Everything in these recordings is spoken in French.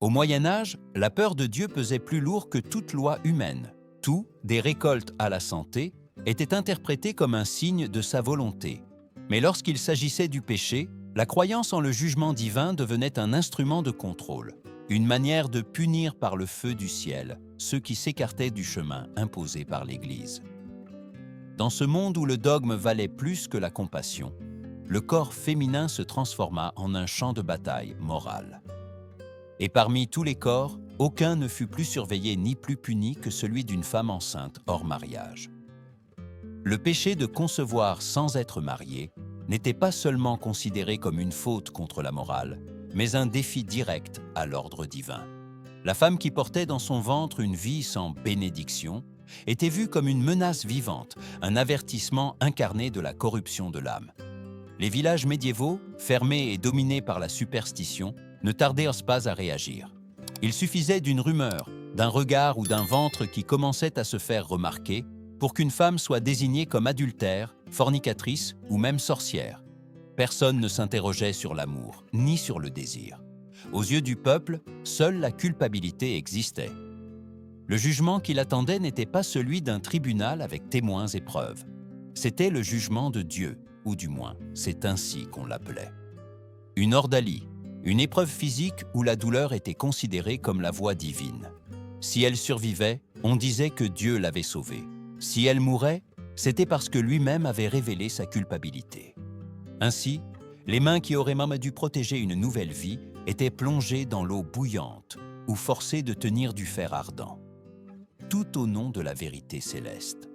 Au Moyen Âge, la peur de Dieu pesait plus lourd que toute loi humaine. Tout, des récoltes à la santé, était interprété comme un signe de sa volonté. Mais lorsqu'il s'agissait du péché, la croyance en le jugement divin devenait un instrument de contrôle, une manière de punir par le feu du ciel ceux qui s'écartaient du chemin imposé par l'Église. Dans ce monde où le dogme valait plus que la compassion, le corps féminin se transforma en un champ de bataille moral. Et parmi tous les corps, aucun ne fut plus surveillé ni plus puni que celui d'une femme enceinte hors mariage. Le péché de concevoir sans être marié n'était pas seulement considéré comme une faute contre la morale, mais un défi direct à l'ordre divin. La femme qui portait dans son ventre une vie sans bénédiction était vue comme une menace vivante, un avertissement incarné de la corruption de l'âme. Les villages médiévaux, fermés et dominés par la superstition, ne tardèrent pas à réagir. Il suffisait d'une rumeur, d'un regard ou d'un ventre qui commençait à se faire remarquer pour qu'une femme soit désignée comme adultère, fornicatrice ou même sorcière. Personne ne s'interrogeait sur l'amour, ni sur le désir. Aux yeux du peuple, seule la culpabilité existait. Le jugement qui l'attendait n'était pas celui d'un tribunal avec témoins et preuves. C'était le jugement de Dieu, ou du moins, c'est ainsi qu'on l'appelait. Une ordalie, une épreuve physique où la douleur était considérée comme la voie divine. Si elle survivait, on disait que Dieu l'avait sauvée. Si elle mourait, c'était parce que lui-même avait révélé sa culpabilité. Ainsi, les mains qui auraient même dû protéger une nouvelle vie étaient plongées dans l'eau bouillante ou forcées de tenir du fer ardent. Tout au nom de la vérité céleste.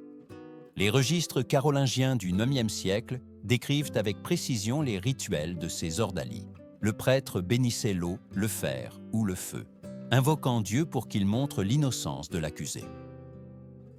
Les registres carolingiens du IXe siècle décrivent avec précision les rituels de ces ordalies. Le prêtre bénissait l'eau, le fer ou le feu, invoquant Dieu pour qu'il montre l'innocence de l'accusé.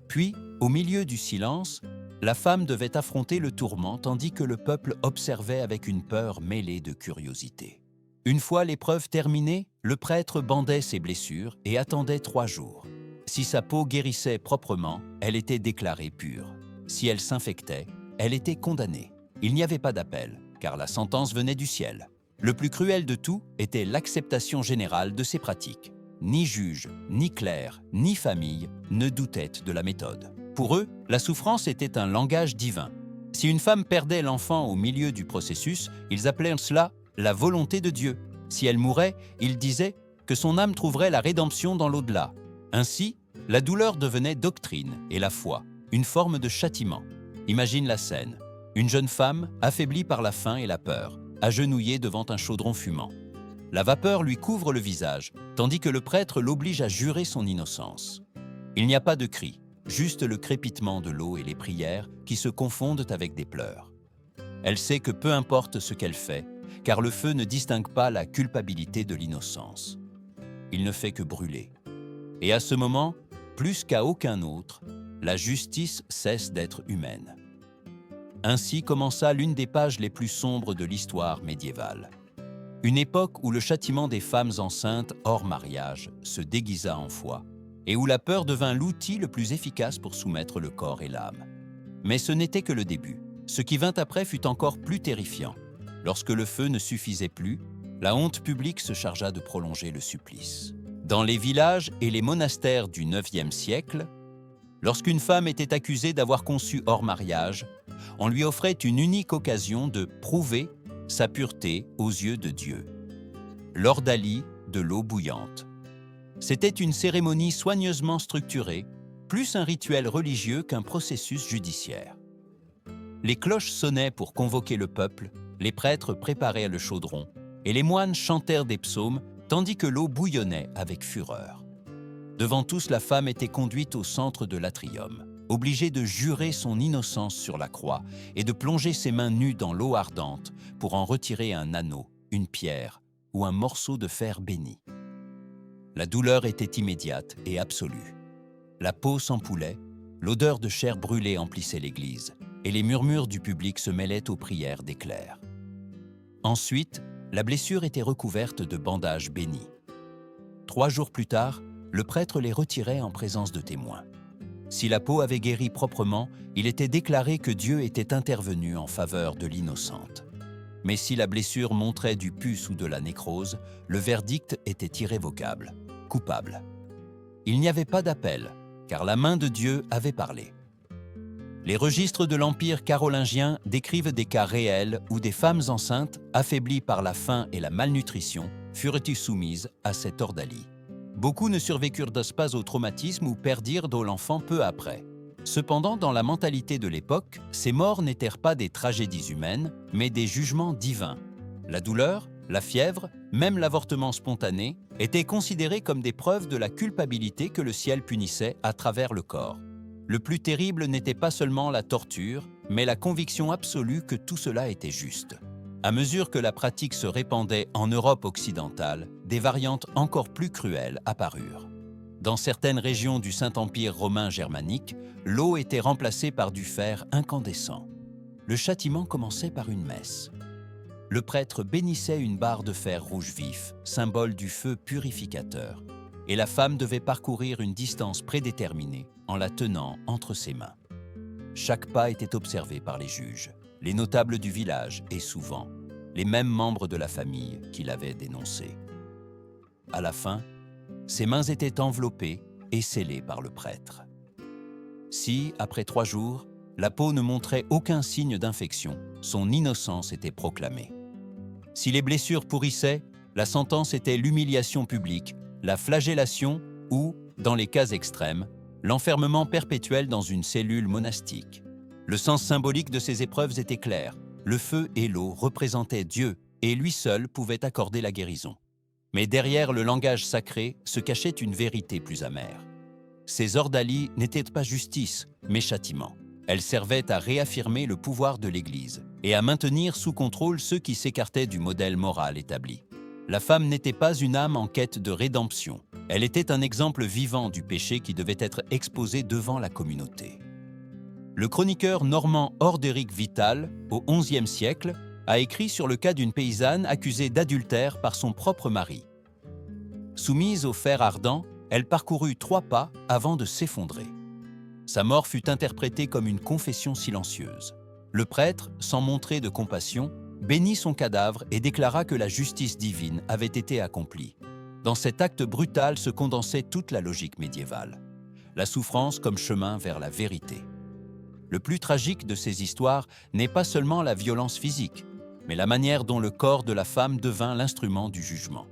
Puis, au milieu du silence, la femme devait affronter le tourment tandis que le peuple observait avec une peur mêlée de curiosité. Une fois l'épreuve terminée, le prêtre bandait ses blessures et attendait 3 jours. Si sa peau guérissait proprement, elle était déclarée pure. Si elle s'infectait, elle était condamnée. Il n'y avait pas d'appel, car la sentence venait du ciel. Le plus cruel de tout était l'acceptation générale de ces pratiques. Ni juge, ni clerc, ni famille ne doutaient de la méthode. Pour eux, la souffrance était un langage divin. Si une femme perdait l'enfant au milieu du processus, ils appelaient cela la volonté de Dieu. Si elle mourait, ils disaient que son âme trouverait la rédemption dans l'au-delà. Ainsi, la douleur devenait doctrine et la foi, une forme de châtiment. Imagine la scène. Une jeune femme, affaiblie par la faim et la peur, agenouillée devant un chaudron fumant. La vapeur lui couvre le visage, tandis que le prêtre l'oblige à jurer son innocence. Il n'y a pas de cri, juste le crépitement de l'eau et les prières qui se confondent avec des pleurs. Elle sait que peu importe ce qu'elle fait, car le feu ne distingue pas la culpabilité de l'innocence. Il ne fait que brûler. Et à ce moment, plus qu'à aucun autre, la justice cesse d'être humaine. Ainsi commença l'une des pages les plus sombres de l'histoire médiévale. Une époque où le châtiment des femmes enceintes hors mariage se déguisa en foi et où la peur devint l'outil le plus efficace pour soumettre le corps et l'âme. Mais ce n'était que le début. Ce qui vint après fut encore plus terrifiant. Lorsque le feu ne suffisait plus, la honte publique se chargea de prolonger le supplice. Dans les villages et les monastères du IXe siècle, lorsqu'une femme était accusée d'avoir conçu hors mariage, on lui offrait une unique occasion de prouver sa pureté aux yeux de Dieu. L'ordalie de l'eau bouillante. C'était une cérémonie soigneusement structurée, plus un rituel religieux qu'un processus judiciaire. Les cloches sonnaient pour convoquer le peuple, les prêtres préparaient le chaudron, et les moines chantèrent des psaumes, tandis que l'eau bouillonnait avec fureur. Devant tous, la femme était conduite au centre de l'atrium, obligée de jurer son innocence sur la croix et de plonger ses mains nues dans l'eau ardente pour en retirer un anneau, une pierre ou un morceau de fer béni. La douleur était immédiate et absolue. La peau s'empoulait, l'odeur de chair brûlée emplissait l'église, et les murmures du public se mêlaient aux prières des clercs. Ensuite, la blessure était recouverte de bandages bénis. 3 jours plus tard, le prêtre les retirait en présence de témoins. Si la peau avait guéri proprement, il était déclaré que Dieu était intervenu en faveur de l'innocente. Mais si la blessure montrait du pus ou de la nécrose, le verdict était irrévocable, coupable. Il n'y avait pas d'appel, car la main de Dieu avait parlé. Les registres de l'Empire carolingien décrivent des cas réels où des femmes enceintes, affaiblies par la faim et la malnutrition, furent soumises à cette ordalie. Beaucoup ne survécurent pas au traumatisme ou perdirent l'enfant peu après. Cependant, dans la mentalité de l'époque, ces morts n'étaient pas des tragédies humaines, mais des jugements divins. La douleur, la fièvre, même l'avortement spontané, étaient considérés comme des preuves de la culpabilité que le ciel punissait à travers le corps. Le plus terrible n'était pas seulement la torture, mais la conviction absolue que tout cela était juste. À mesure que la pratique se répandait en Europe occidentale, des variantes encore plus cruelles apparurent. Dans certaines régions du Saint-Empire romain germanique, l'eau était remplacée par du fer incandescent. Le châtiment commençait par une messe. Le prêtre bénissait une barre de fer rouge vif, symbole du feu purificateur, et la femme devait parcourir une distance prédéterminée en la tenant entre ses mains. Chaque pas était observé par les juges, les notables du village et souvent les mêmes membres de la famille qui l'avaient dénoncé. À la fin, ses mains étaient enveloppées et scellées par le prêtre. Si, après 3 jours, la peau ne montrait aucun signe d'infection, son innocence était proclamée. Si les blessures pourrissaient, la sentence était l'humiliation publique, la flagellation ou, dans les cas extrêmes, l'enfermement perpétuel dans une cellule monastique. Le sens symbolique de ces épreuves était clair. Le feu et l'eau représentaient Dieu et lui seul pouvait accorder la guérison. Mais derrière le langage sacré se cachait une vérité plus amère. Ces ordalies n'étaient pas justice, mais châtiment. Elles servaient à réaffirmer le pouvoir de l'Église et à maintenir sous contrôle ceux qui s'écartaient du modèle moral établi. La femme n'était pas une âme en quête de rédemption. Elle était un exemple vivant du péché qui devait être exposé devant la communauté. Le chroniqueur normand Orderic Vital, au XIe siècle, a écrit sur le cas d'une paysanne accusée d'adultère par son propre mari. Soumise au fer ardent, elle parcourut 3 pas avant de s'effondrer. Sa mort fut interprétée comme une confession silencieuse. Le prêtre, sans montrer de compassion, bénit son cadavre et déclara que la justice divine avait été accomplie. Dans cet acte brutal se condensait toute la logique médiévale. La souffrance comme chemin vers la vérité. Le plus tragique de ces histoires n'est pas seulement la violence physique, mais la manière dont le corps de la femme devint l'instrument du jugement.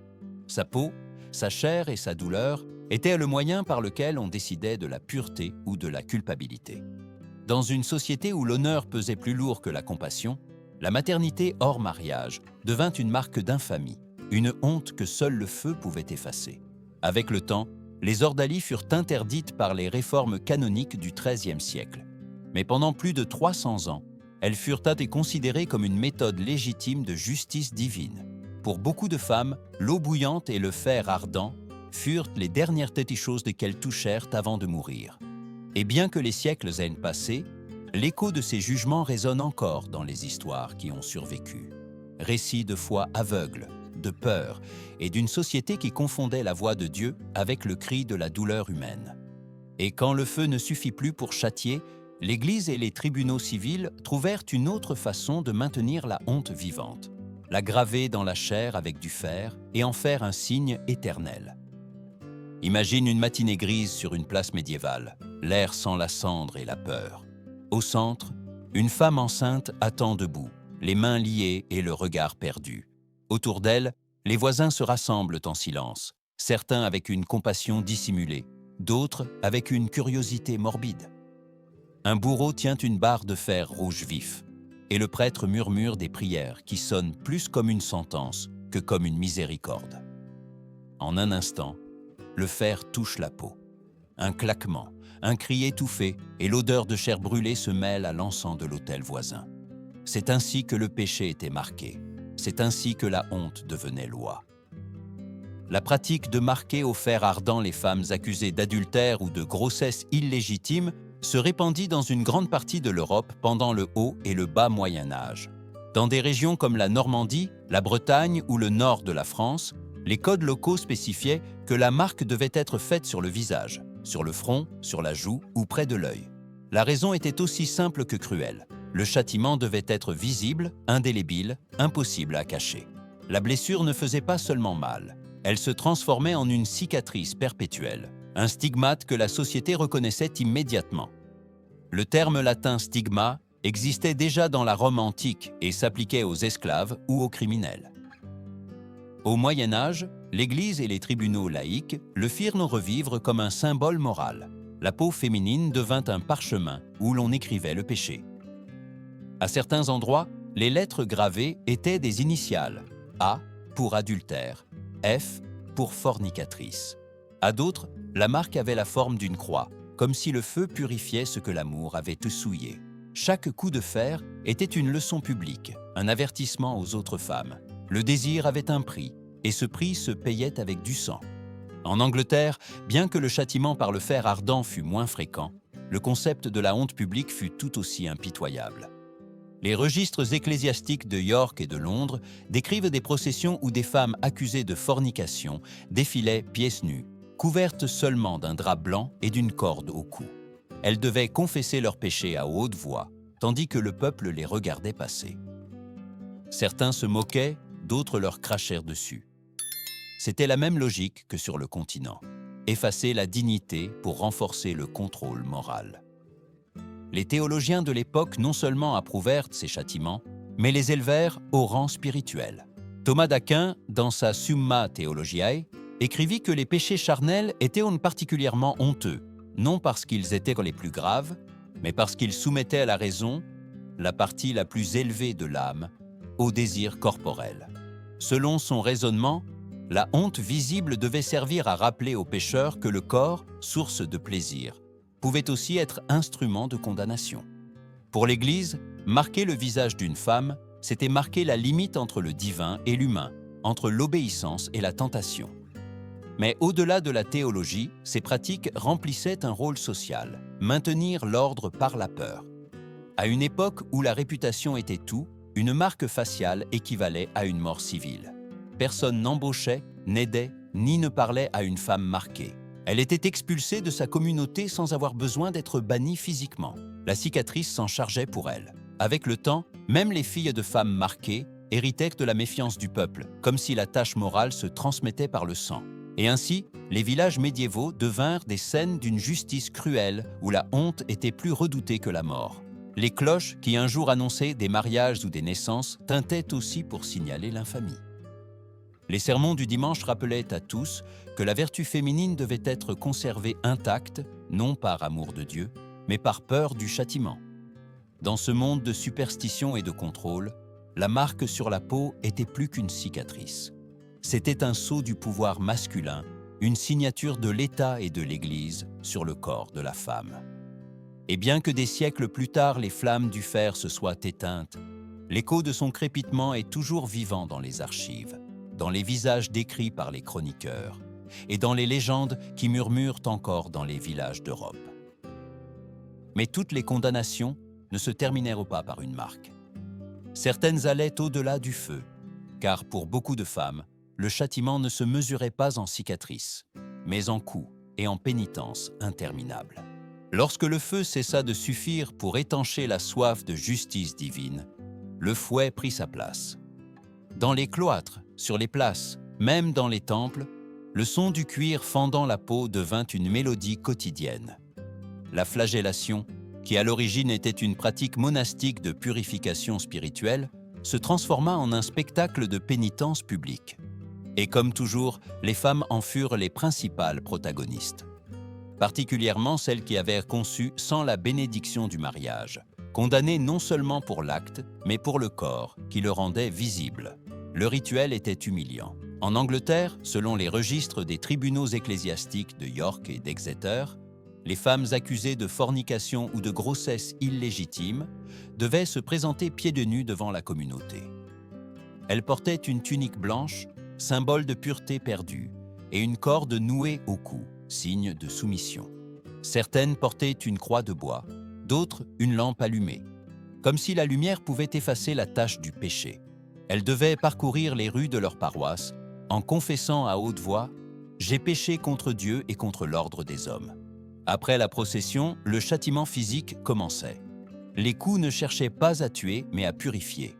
Sa peau, sa chair et sa douleur étaient le moyen par lequel on décidait de la pureté ou de la culpabilité. Dans une société où l'honneur pesait plus lourd que la compassion, la maternité hors mariage devint une marque d'infamie, une honte que seul le feu pouvait effacer. Avec le temps, les ordalies furent interdites par les réformes canoniques du XIIIe siècle. Mais pendant plus de 300 ans, elles furent considérées comme une méthode légitime de justice divine. Pour beaucoup de femmes, l'eau bouillante et le fer ardent furent les dernières choses qu'elles touchèrent avant de mourir. Et bien que les siècles aient passé, l'écho de ces jugements résonne encore dans les histoires qui ont survécu. Récits de foi aveugle, de peur et d'une société qui confondait la voix de Dieu avec le cri de la douleur humaine. Et quand le feu ne suffit plus pour châtier, l'Église et les tribunaux civils trouvèrent une autre façon de maintenir la honte vivante, la graver dans la chair avec du fer et en faire un signe éternel. Imagine une matinée grise sur une place médiévale, l'air sent la cendre et la peur. Au centre, une femme enceinte attend debout, les mains liées et le regard perdu. Autour d'elle, les voisins se rassemblent en silence, certains avec une compassion dissimulée, d'autres avec une curiosité morbide. Un bourreau tient une barre de fer rouge vif, et le prêtre murmure des prières qui sonnent plus comme une sentence que comme une miséricorde. En un instant, le fer touche la peau. Un claquement, un cri étouffé et l'odeur de chair brûlée se mêlent à l'encens de l'autel voisin. C'est ainsi que le péché était marqué. C'est ainsi que la honte devenait loi. La pratique de marquer au fer ardent les femmes accusées d'adultère ou de grossesse illégitime se répandit dans une grande partie de l'Europe pendant le Haut et le Bas Moyen Âge. Dans des régions comme la Normandie, la Bretagne ou le nord de la France, les codes locaux spécifiaient que la marque devait être faite sur le visage, sur le front, sur la joue ou près de l'œil. La raison était aussi simple que cruelle. Le châtiment devait être visible, indélébile, impossible à cacher. La blessure ne faisait pas seulement mal, elle se transformait en une cicatrice perpétuelle, un stigmate que la société reconnaissait immédiatement. Le terme latin stigma existait déjà dans la Rome antique et s'appliquait aux esclaves ou aux criminels. Au Moyen Âge, l'Église et les tribunaux laïques le firent revivre comme un symbole moral. La peau féminine devint un parchemin où l'on écrivait le péché. À certains endroits, les lettres gravées étaient des initiales, A pour adultère, F pour fornicatrice. À d'autres, la marque avait la forme d'une croix, comme si le feu purifiait ce que l'amour avait souillé. Chaque coup de fer était une leçon publique, un avertissement aux autres femmes. Le désir avait un prix, et ce prix se payait avec du sang. En Angleterre, bien que le châtiment par le fer ardent fût moins fréquent, le concept de la honte publique fut tout aussi impitoyable. Les registres ecclésiastiques de York et de Londres décrivent des processions où des femmes accusées de fornication défilaient pieds nus, couvertes seulement d'un drap blanc et d'une corde au cou. Elles devaient confesser leurs péchés à haute voix, tandis que le peuple les regardait passer. Certains se moquaient, d'autres leur crachèrent dessus. C'était la même logique que sur le continent, effacer la dignité pour renforcer le contrôle moral. Les théologiens de l'époque non seulement approuvèrent ces châtiments, mais les élevèrent au rang spirituel. Thomas d'Aquin, dans sa Summa Theologiae, écrivit que les péchés charnels étaient particulièrement honteux, non parce qu'ils étaient les plus graves, mais parce qu'ils soumettaient à la raison, la partie la plus élevée de l'âme, au désir corporel. Selon son raisonnement, la honte visible devait servir à rappeler aux pécheurs que le corps, source de plaisir, pouvait aussi être instrument de condamnation. Pour l'Église, marquer le visage d'une femme, c'était marquer la limite entre le divin et l'humain, entre l'obéissance et la tentation. Mais au-delà de la théologie, ces pratiques remplissaient un rôle social, maintenir l'ordre par la peur. À une époque où la réputation était tout, une marque faciale équivalait à une mort civile. Personne n'embauchait, n'aidait, ni ne parlait à une femme marquée. Elle était expulsée de sa communauté sans avoir besoin d'être bannie physiquement. La cicatrice s'en chargeait pour elle. Avec le temps, même les filles de femmes marquées héritaient de la méfiance du peuple, comme si la tâche morale se transmettait par le sang. Et ainsi, les villages médiévaux devinrent des scènes d'une justice cruelle où la honte était plus redoutée que la mort. Les cloches, qui un jour annonçaient des mariages ou des naissances, tintaient aussi pour signaler l'infamie. Les sermons du dimanche rappelaient à tous que la vertu féminine devait être conservée intacte, non par amour de Dieu, mais par peur du châtiment. Dans ce monde de superstition et de contrôle, la marque sur la peau était plus qu'une cicatrice. C'était un sceau du pouvoir masculin, une signature de l'État et de l'Église sur le corps de la femme. Et bien que des siècles plus tard les flammes du fer se soient éteintes, l'écho de son crépitement est toujours vivant dans les archives, dans les visages décrits par les chroniqueurs et dans les légendes qui murmurent encore dans les villages d'Europe. Mais toutes les condamnations ne se terminèrent pas par une marque. Certaines allaient au-delà du feu, car pour beaucoup de femmes, le châtiment ne se mesurait pas en cicatrices, mais en coups et en pénitences interminables. Lorsque le feu cessa de suffire pour étancher la soif de justice divine, le fouet prit sa place. Dans les cloîtres, sur les places, même dans les temples, le son du cuir fendant la peau devint une mélodie quotidienne. La flagellation, qui à l'origine était une pratique monastique de purification spirituelle, se transforma en un spectacle de pénitence publique. Et comme toujours, les femmes en furent les principales protagonistes. Particulièrement celles qui avaient conçu sans la bénédiction du mariage, condamnées non seulement pour l'acte, mais pour le corps, qui le rendait visible. Le rituel était humiliant. En Angleterre, selon les registres des tribunaux ecclésiastiques de York et d'Exeter, les femmes accusées de fornication ou de grossesse illégitime devaient se présenter pieds nus devant la communauté. Elles portaient une tunique blanche, symbole de pureté perdue, et une corde nouée au cou, signe de soumission. Certaines portaient une croix de bois, d'autres une lampe allumée, comme si la lumière pouvait effacer la tache du péché. Elles devaient parcourir les rues de leur paroisse en confessant à haute voix « J'ai péché contre Dieu et contre l'ordre des hommes ». Après la procession, le châtiment physique commençait. les coups ne cherchaient pas à tuer, mais à purifier.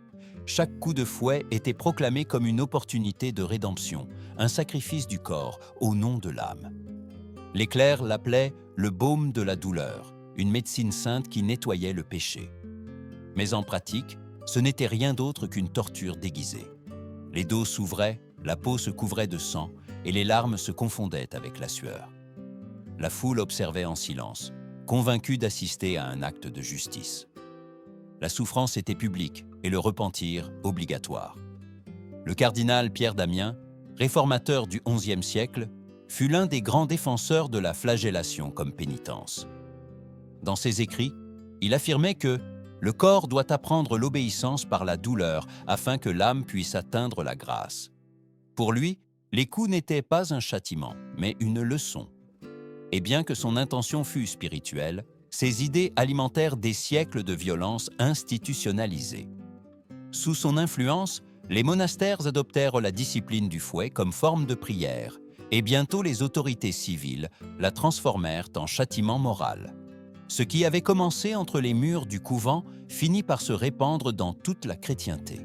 Chaque coup de fouet était proclamé comme une opportunité de rédemption, un sacrifice du corps au nom de l'âme. Les clercs l'appelaient le baume de la douleur, une médecine sainte qui nettoyait le péché. Mais en pratique, ce n'était rien d'autre qu'une torture déguisée. Les dos s'ouvraient, la peau se couvrait de sang et les larmes se confondaient avec la sueur. La foule observait en silence, convaincue d'assister à un acte de justice. La souffrance était publique et le repentir obligatoire. Le cardinal Pierre d'Amiens, réformateur du XIe siècle, fut l'un des grands défenseurs de la flagellation comme pénitence. Dans ses écrits, il affirmait que le corps doit apprendre l'obéissance par la douleur afin que l'âme puisse atteindre la grâce. Pour lui, les coups n'étaient pas un châtiment, mais une leçon. Et bien que son intention fût spirituelle, ses idées alimentèrent des siècles de violence institutionnalisée. Sous son influence, les monastères adoptèrent la discipline du fouet comme forme de prière, et bientôt les autorités civiles la transformèrent en châtiment moral. Ce qui avait commencé entre les murs du couvent finit par se répandre dans toute la chrétienté.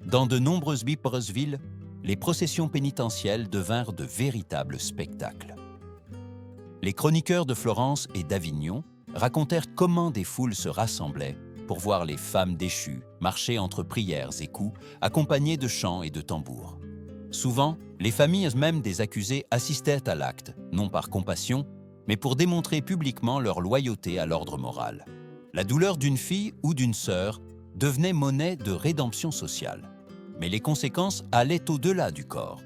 Dans de nombreuses villes, les processions pénitentielles devinrent de véritables spectacles. Les chroniqueurs de Florence et d'Avignon racontèrent comment des foules se rassemblaient pour voir les femmes déchues marcher entre prières et coups, accompagnées de chants et de tambours. Souvent, les familles même des accusés assistaient à l'acte, non par compassion, mais pour démontrer publiquement leur loyauté à l'ordre moral. La douleur d'une fille ou d'une sœur devenait monnaie de rédemption sociale. Mais les conséquences allaient au-delà du corps.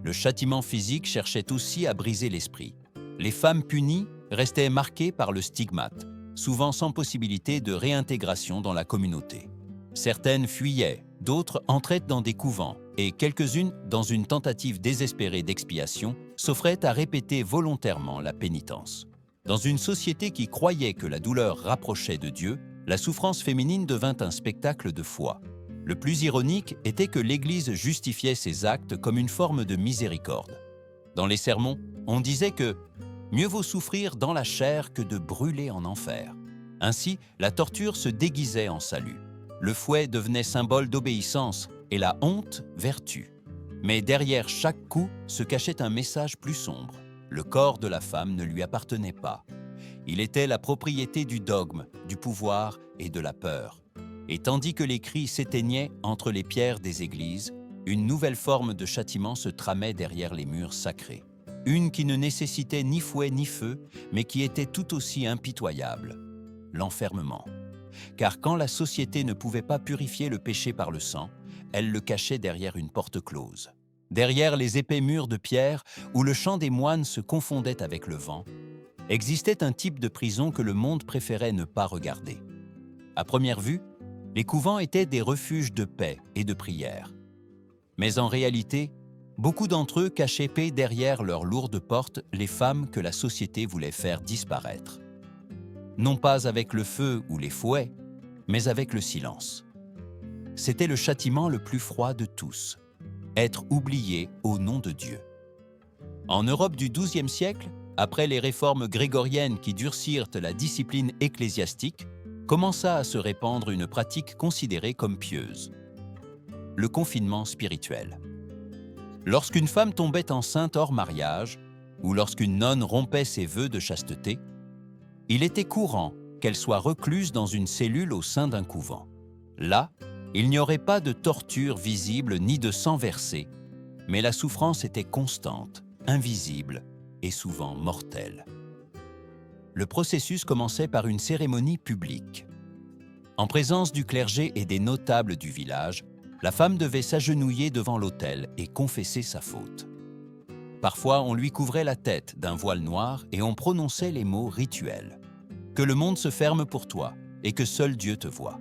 Le châtiment physique cherchait aussi à briser l'esprit. Les femmes punies restaient marquées par le stigmate, souvent sans possibilité de réintégration dans la communauté. Certaines fuyaient, d'autres entraient dans des couvents, et quelques-unes, dans une tentative désespérée d'expiation, s'offraient à répéter volontairement la pénitence. Dans une société qui croyait que la douleur rapprochait de Dieu, la souffrance féminine devint un spectacle de foi. Le plus ironique était que l'Église justifiait ces actes comme une forme de miséricorde. Dans les sermons, on disait que « mieux vaut souffrir dans la chair que de brûler en enfer ». Ainsi, la torture se déguisait en salut. Le fouet devenait symbole d'obéissance et la honte, vertu. Mais derrière chaque coup se cachait un message plus sombre. Le corps de la femme ne lui appartenait pas. Il était la propriété du dogme, du pouvoir et de la peur. Et tandis que les cris s'éteignaient entre les pierres des églises, une nouvelle forme de châtiment se tramait derrière les murs sacrés. Une qui ne nécessitait ni fouet ni feu, mais qui était tout aussi impitoyable, l'enfermement. Car quand la société ne pouvait pas purifier le péché par le sang, elle le cachait derrière une porte close. Derrière les épais murs de pierre, où le chant des moines se confondait avec le vent, existait un type de prison que le monde préférait ne pas regarder. À première vue, les couvents étaient des refuges de paix et de prière. Mais en réalité, beaucoup d'entre eux cachaient paix derrière leurs lourdes portes les femmes que la société voulait faire disparaître. Non pas avec le feu ou les fouets, mais avec le silence. C'était le châtiment le plus froid de tous, être oublié au nom de Dieu. En Europe du XIIe siècle, après les réformes grégoriennes qui durcirent la discipline ecclésiastique, commença à se répandre une pratique considérée comme pieuse: le confinement spirituel. Lorsqu'une femme tombait enceinte hors mariage, ou lorsqu'une nonne rompait ses vœux de chasteté, il était courant qu'elle soit recluse dans une cellule au sein d'un couvent. Là, il n'y aurait pas de torture visible ni de sang versé, mais la souffrance était constante, invisible et souvent mortelle. Le processus commençait par une cérémonie publique. En présence du clergé et des notables du village, la femme devait s'agenouiller devant l'autel et confesser sa faute. Parfois, on lui couvrait la tête d'un voile noir et on prononçait les mots rituels. Que le monde se ferme pour toi et que seul Dieu te voie.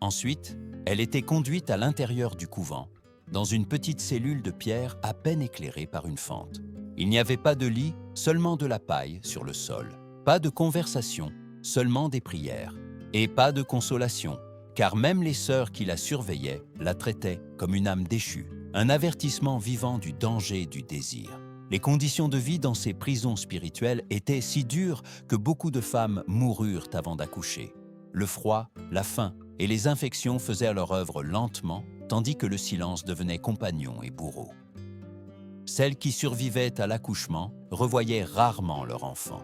Ensuite, elle était conduite à l'intérieur du couvent, dans une petite cellule de pierre à peine éclairée par une fente. Il n'y avait pas de lit, seulement de la paille sur le sol. Pas de conversation, seulement des prières. Et pas de consolation, car même les sœurs qui la surveillaient la traitaient comme une âme déchue, un avertissement vivant du danger du désir. Les conditions de vie dans ces prisons spirituelles étaient si dures que beaucoup de femmes moururent avant d'accoucher. le froid, la faim et les infections faisaient leur œuvre lentement, tandis que le silence devenait compagnon et bourreau. Celles qui survivaient à l'accouchement revoyaient rarement leur enfant.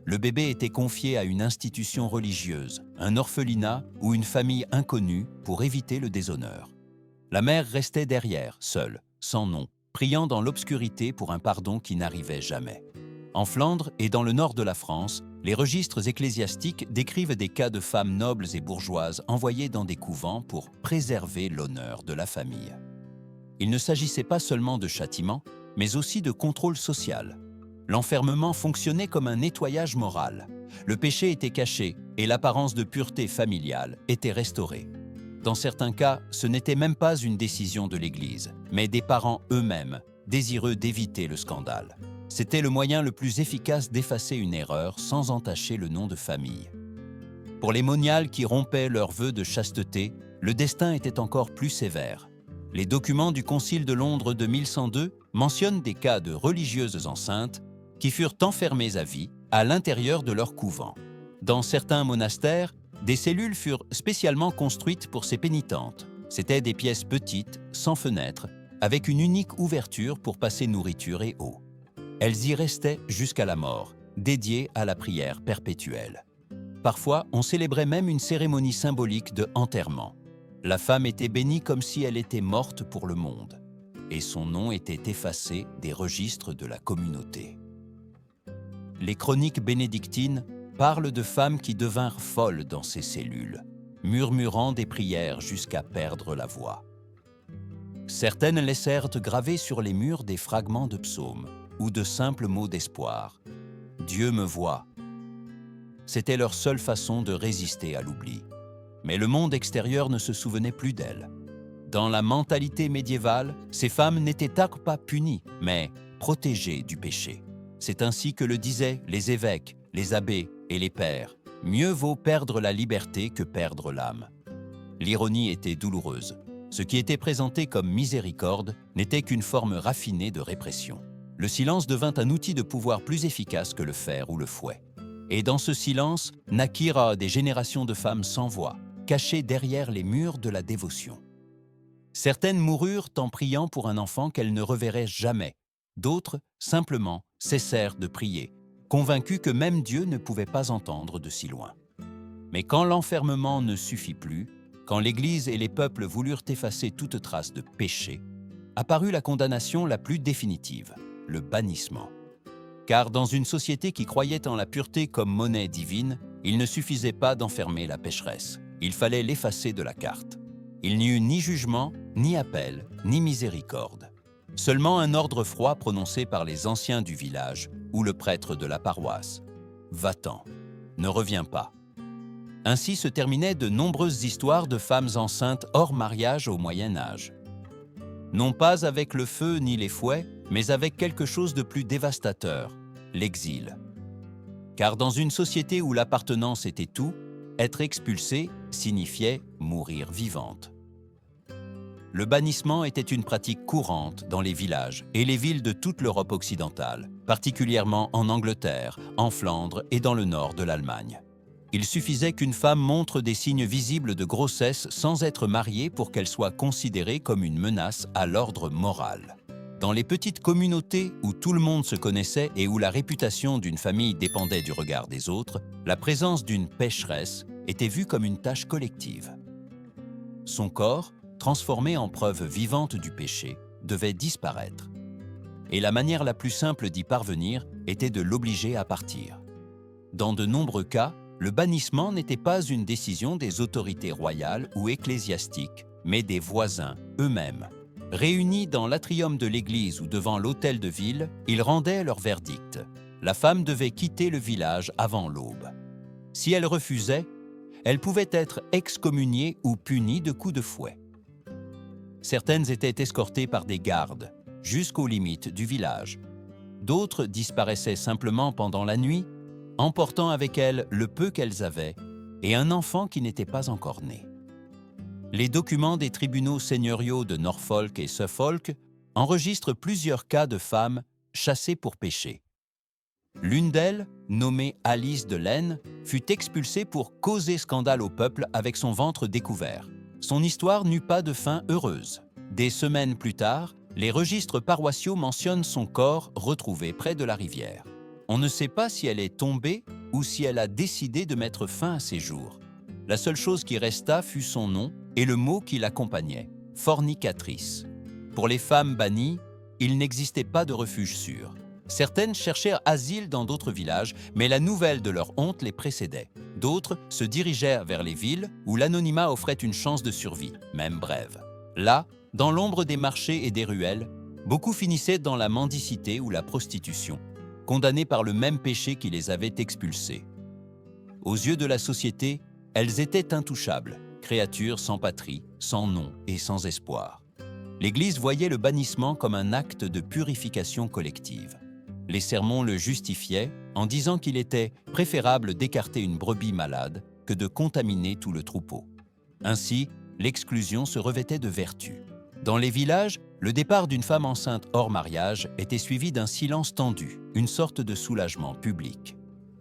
Le bébé était confié à une institution religieuse, un orphelinat ou une famille inconnue pour éviter le déshonneur. La mère restait derrière, seule, sans nom, priant dans l'obscurité pour un pardon qui n'arrivait jamais. En Flandre et dans le nord de la France, les registres ecclésiastiques décrivent des cas de femmes nobles et bourgeoises envoyées dans des couvents pour préserver l'honneur de la famille. Il ne s'agissait pas seulement de châtiment, mais aussi de contrôle social. L'enfermement fonctionnait comme un nettoyage moral. Le péché était caché et l'apparence de pureté familiale était restaurée. Dans certains cas, ce n'était même pas une décision de l'Église, mais des parents eux-mêmes, désireux d'éviter le scandale. C'était le moyen le plus efficace d'effacer une erreur sans entacher le nom de famille. Pour les moniales qui rompaient leurs vœux de chasteté, le destin était encore plus sévère. Les documents du Concile de Londres de 1102 mentionnent des cas de religieuses enceintes qui furent enfermées à vie à l'intérieur de leur couvent. Dans certains monastères, des cellules furent spécialement construites pour ces pénitentes. C'étaient des pièces petites, sans fenêtres, avec une unique ouverture pour passer nourriture et eau. Elles y restaient jusqu'à la mort, dédiées à la prière perpétuelle. Parfois, on célébrait même une cérémonie symbolique de enterrement. La femme était bénie comme si elle était morte pour le monde, et son nom était effacé des registres de la communauté. Les chroniques bénédictines parlent de femmes qui devinrent folles dans ces cellules, murmurant des prières jusqu'à perdre la voix. Certaines laissèrent gravés sur les murs des fragments de psaumes ou de simples mots d'espoir. « Dieu me voit ». C'était leur seule façon de résister à l'oubli. Mais le monde extérieur ne se souvenait plus d'elles. Dans la mentalité médiévale, ces femmes n'étaient pas punies, mais protégées du péché. C'est ainsi que le disaient les évêques, les abbés et les pères. Mieux vaut perdre la liberté que perdre l'âme. L'ironie était douloureuse. Ce qui était présenté comme miséricorde n'était qu'une forme raffinée de répression. Le silence devint un outil de pouvoir plus efficace que le fer ou le fouet. Et dans ce silence, naquirent des générations de femmes sans voix, cachées derrière les murs de la dévotion. Certaines moururent en priant pour un enfant qu'elles ne reverraient jamais. D'autres, simplement, cessèrent de prier, convaincus que même Dieu ne pouvait pas entendre de si loin. Mais quand l'enfermement ne suffit plus, quand l'Église et les peuples voulurent effacer toute trace de péché, apparut la condamnation la plus définitive, le bannissement. Car dans une société qui croyait en la pureté comme monnaie divine, il ne suffisait pas d'enfermer la pécheresse, il fallait l'effacer de la carte. Il n'y eut ni jugement, ni appel, ni miséricorde. Seulement un ordre froid prononcé par les anciens du village ou le prêtre de la paroisse. « Va-t'en, ne reviens pas ». Ainsi se terminaient de nombreuses histoires de femmes enceintes hors mariage au Moyen Âge. Non pas avec le feu ni les fouets, mais avec quelque chose de plus dévastateur, l'exil. Car dans une société où l'appartenance était tout, être expulsée signifiait mourir vivante. Le bannissement était une pratique courante dans les villages et les villes de toute l'Europe occidentale, particulièrement en Angleterre, en Flandre et dans le nord de l'Allemagne. Il suffisait qu'une femme montre des signes visibles de grossesse sans être mariée pour qu'elle soit considérée comme une menace à l'ordre moral. Dans les petites communautés où tout le monde se connaissait et où la réputation d'une famille dépendait du regard des autres, la présence d'une pécheresse était vue comme une tâche collective. Son corps, transformé en preuve vivante du péché, devait disparaître. Et la manière la plus simple d'y parvenir était de l'obliger à partir. Dans de nombreux cas, le bannissement n'était pas une décision des autorités royales ou ecclésiastiques, mais des voisins eux-mêmes. Réunis dans l'atrium de l'église ou devant l'hôtel de ville, ils rendaient leur verdict. La femme devait quitter le village avant l'aube. Si elle refusait, elle pouvait être excommuniée ou punie de coups de fouet. Certaines étaient escortées par des gardes, jusqu'aux limites du village. D'autres disparaissaient simplement pendant la nuit, emportant avec elles le peu qu'elles avaient et un enfant qui n'était pas encore né. Les documents des tribunaux seigneuriaux de Norfolk et Suffolk enregistrent plusieurs cas de femmes chassées pour péché. L'une d'elles, nommée Alice de Leyne, fut expulsée pour causer scandale au peuple avec son ventre découvert. Son histoire n'eut pas de fin heureuse. Des semaines plus tard, les registres paroissiaux mentionnent son corps retrouvé près de la rivière. On ne sait pas si elle est tombée ou si elle a décidé de mettre fin à ses jours. La seule chose qui resta fut son nom et le mot qui l'accompagnait, fornicatrice. Pour les femmes bannies, il n'existait pas de refuge sûr. Certaines cherchèrent asile dans d'autres villages, mais la nouvelle de leur honte les précédait. D'autres se dirigèrent vers les villes où l'anonymat offrait une chance de survie, même brève. Là, dans l'ombre des marchés et des ruelles, beaucoup finissaient dans la mendicité ou la prostitution, condamnés par le même péché qui les avait expulsés. Aux yeux de la société, elles étaient intouchables, créatures sans patrie, sans nom et sans espoir. L'Église voyait le bannissement comme un acte de purification collective. Les sermons le justifiaient en disant qu'il était préférable d'écarter une brebis malade que de contaminer tout le troupeau. Ainsi, l'exclusion se revêtait de vertu. Dans les villages, le départ d'une femme enceinte hors mariage était suivi d'un silence tendu, une sorte de soulagement public.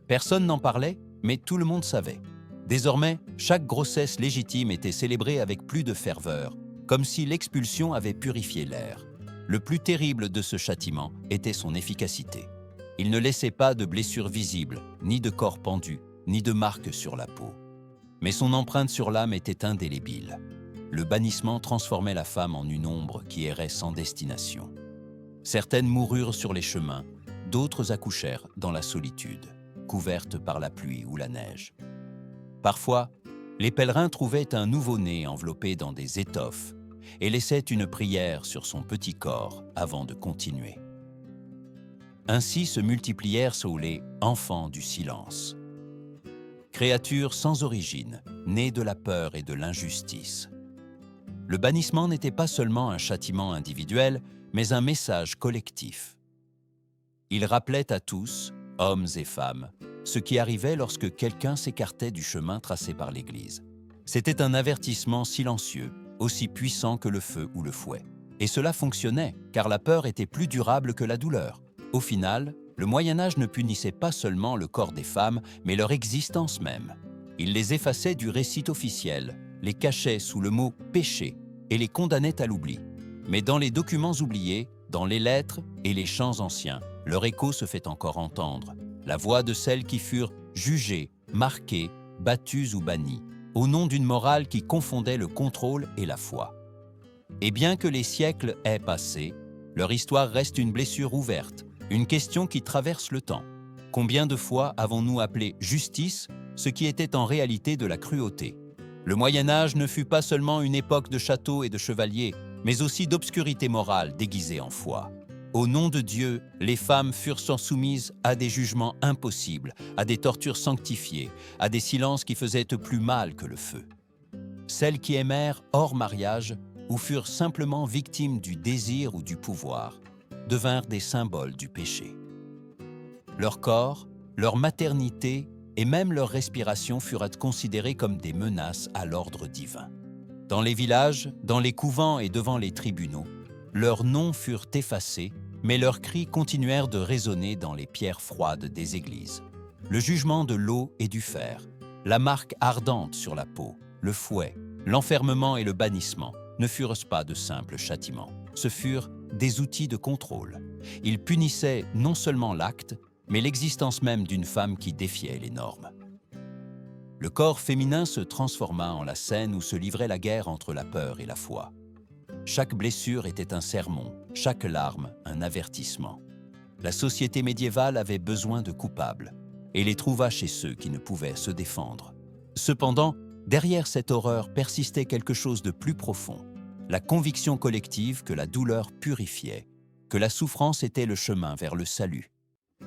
Personne n'en parlait, mais tout le monde savait. Désormais, chaque grossesse légitime était célébrée avec plus de ferveur, comme si l'expulsion avait purifié l'air. Le plus terrible de ce châtiment était son efficacité. Il ne laissait pas de blessures visibles, ni de corps pendus, ni de marques sur la peau. Mais son empreinte sur l'âme était indélébile. Le bannissement transformait la femme en une ombre qui errait sans destination. Certaines moururent sur les chemins, d'autres accouchèrent dans la solitude, couvertes par la pluie ou la neige. Parfois, les pèlerins trouvaient un nouveau-né enveloppé dans des étoffes et laissaient une prière sur son petit corps avant de continuer. Ainsi se multiplièrent les enfants du silence. Créatures sans origine, nées de la peur et de l'injustice. Le bannissement n'était pas seulement un châtiment individuel, mais un message collectif. Il rappelait à tous, hommes et femmes, ce qui arrivait lorsque quelqu'un s'écartait du chemin tracé par l'Église. C'était un avertissement silencieux, aussi puissant que le feu ou le fouet. Et cela fonctionnait, car la peur était plus durable que la douleur. Au final, le Moyen-Âge ne punissait pas seulement le corps des femmes, mais leur existence même. Il les effaçait du récit officiel, les cachait sous le mot « péché » et les condamnait à l'oubli. Mais dans les documents oubliés, dans les lettres et les chants anciens, leur écho se fait encore entendre. La voix de celles qui furent jugées, marquées, battues ou bannies, au nom d'une morale qui confondait le contrôle et la foi. Et bien que les siècles aient passé, leur histoire reste une blessure ouverte, une question qui traverse le temps. Combien de fois avons-nous appelé justice ce qui était en réalité de la cruauté? Le Moyen-Âge ne fut pas seulement une époque de châteaux et de chevaliers, mais aussi d'obscurité morale déguisée en foi. Au nom de Dieu, les femmes furent soumises à des jugements impossibles, à des tortures sanctifiées, à des silences qui faisaient plus mal que le feu. Celles qui aimèrent hors mariage ou furent simplement victimes du désir ou du pouvoir, devinrent des symboles du péché. Leur corps, leur maternité et même leur respiration furent considérés comme des menaces à l'ordre divin. Dans les villages, dans les couvents et devant les tribunaux, leurs noms furent effacés, mais leurs cris continuèrent de résonner dans les pierres froides des églises. Le jugement de l'eau et du fer, la marque ardente sur la peau, le fouet, l'enfermement et le bannissement ne furent pas de simples châtiments. Ce furent des outils de contrôle. Ils punissaient non seulement l'acte, mais l'existence même d'une femme qui défiait les normes. Le corps féminin se transforma en la scène où se livrait la guerre entre la peur et la foi. Chaque blessure était un sermon, chaque larme un avertissement. La société médiévale avait besoin de coupables et les trouva chez ceux qui ne pouvaient se défendre. Cependant, derrière cette horreur persistait quelque chose de plus profond, la conviction collective que la douleur purifiait, que la souffrance était le chemin vers le salut.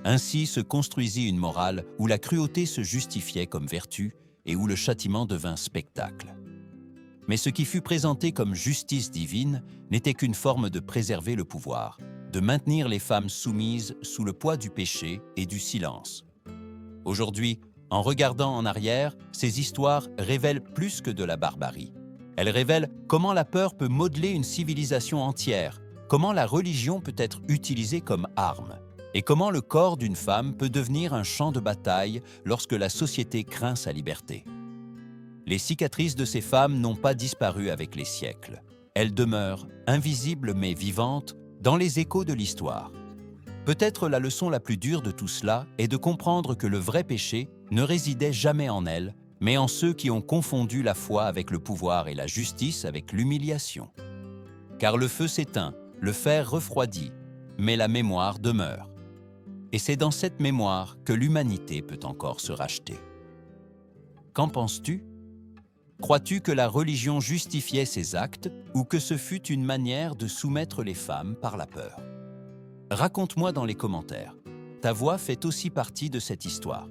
Ainsi se construisit une morale où la cruauté se justifiait comme vertu et où le châtiment devint spectacle. Mais ce qui fut présenté comme justice divine n'était qu'une forme de préserver le pouvoir, de maintenir les femmes soumises sous le poids du péché et du silence. Aujourd'hui, en regardant en arrière, ces histoires révèlent plus que de la barbarie. Elles révèlent comment la peur peut modeler une civilisation entière, comment la religion peut être utilisée comme arme. et comment le corps d'une femme peut devenir un champ de bataille lorsque la société craint sa liberté. Les cicatrices de ces femmes n'ont pas disparu avec les siècles. Elles demeurent, invisibles mais vivantes, dans les échos de l'histoire. Peut-être la leçon la plus dure de tout cela est de comprendre que le vrai péché ne résidait jamais en elles, mais en ceux qui ont confondu la foi avec le pouvoir et la justice avec l'humiliation. Car le feu s'éteint, le fer refroidit, mais la mémoire demeure. Et c'est dans cette mémoire que l'humanité peut encore se racheter. Qu'en penses-tu ? Crois-tu que la religion justifiait ces actes ou que ce fut une manière de soumettre les femmes par la peur ? Raconte-moi dans les commentaires. Ta voix fait aussi partie de cette histoire.